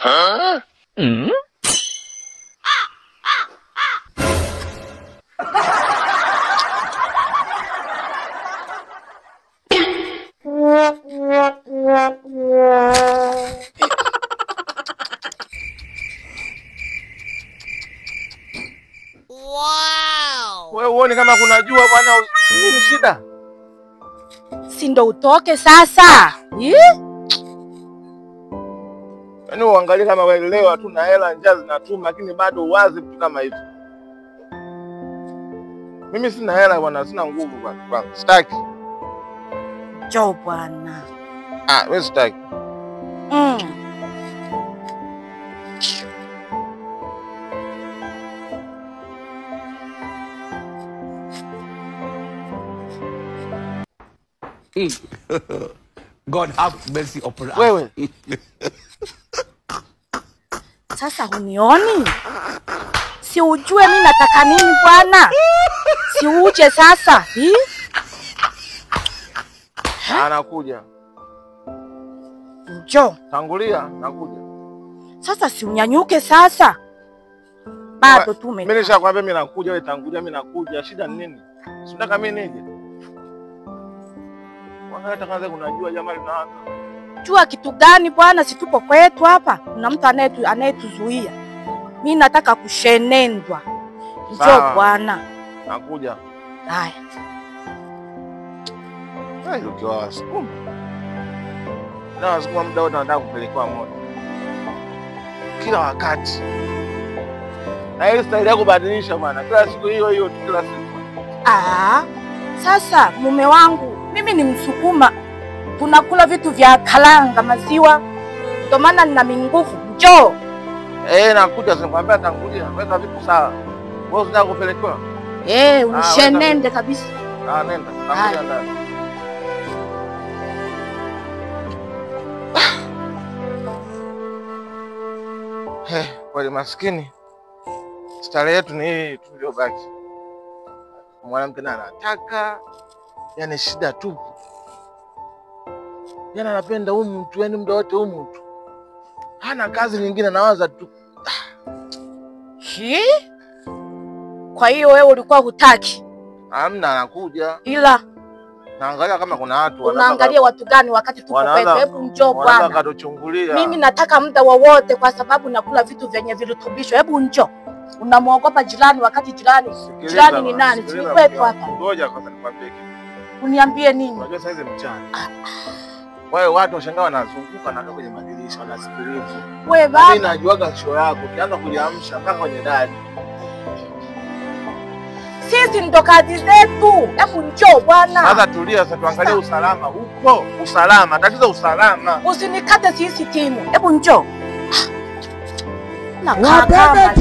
Wewe uone kama kuna jua bwana, nini shida? Si ndo utoke sasa? Yaani uangalie kama wewe leo tu na hela njaa zinatuma, lakini bado uwazi vitu kama hivi. Mimi sina hela bwana, sina nguvu bwana. Sitaki. Njoo bwana. Wewe sitaki. God have mercy upon us. Wewe. Sasa hunioni? Si ujue mimi nataka nini bwana? Si uje sasa. Anakuja. Njoo. Tangulia, nakuja. Sasa si unyanyuke sasa. Bado tume. Mimi nishakwambia mimi nakuja, wewe tangulia, mimi nakuja. Shida ni nini? Si unataka mimi nije? Wanataka kaanza kunajua jamaa linaanza. Jua kitu gani bwana, si tupo kwetu hapa. Kuna mtu anayetuzuia. Mimi nataka kushenendwa. Njoo bwana. Nakuja. Haya. Hayo ukiwa wasukuma. Na wasukuma muda wote wanataka kupelekwa moto. Kila wakati. Na ile style yako badilisha bwana. Kila siku hiyo hiyo kila siku. Sasa mume wangu, mimi ni Msukuma. Tunakula vitu vya kalanga, maziwa. Ndio maana nina nguvu. Njoo. Nakuja sinikwambia tangulia. Weka vitu sawa. Wewe unataka kupelekwa? Unishenende kabisa. Nenda. Nakuja ndani. Wale maskini. Stare yetu ni hii tuliobaki. Mwanamke anataka, yani shida tu. Yana anapenda mtu, yani muda wote mtu. Hana kazi nyingine, anawaza tu. Kwa hiyo wewe ulikuwa hutaki? Hamna, anakuja. Ila naangalia kama kuna watu. Unaangalia watu gani wakati tuko kwetu? Hebu njoo bwana. Wanatuchungulia. Mimi nataka muda wowote kwa sababu nakula vitu vyenye virutubisho. Hebu njoo. Unamuogopa jirani wakati jirani ni nani? Si kwetu hapa. Ngoja kwanza nikwambie kitu. Uniambie nini? Unajua sasa hivi mchana. Wao watu washangaa wanazunguka na kwenye madirisha wanasikiliza. Wewe baba. Mimi najuaga show yako. Ukianza kuliamsha mpaka kwenye dari. Sisi ndo kazi zetu. Hebu njoo bwana. Sasa tulia sasa, tuangalie usalama. Upo usalama, tatizo usalama. Usinikate sisi timu. Hebu njoo. Na kaka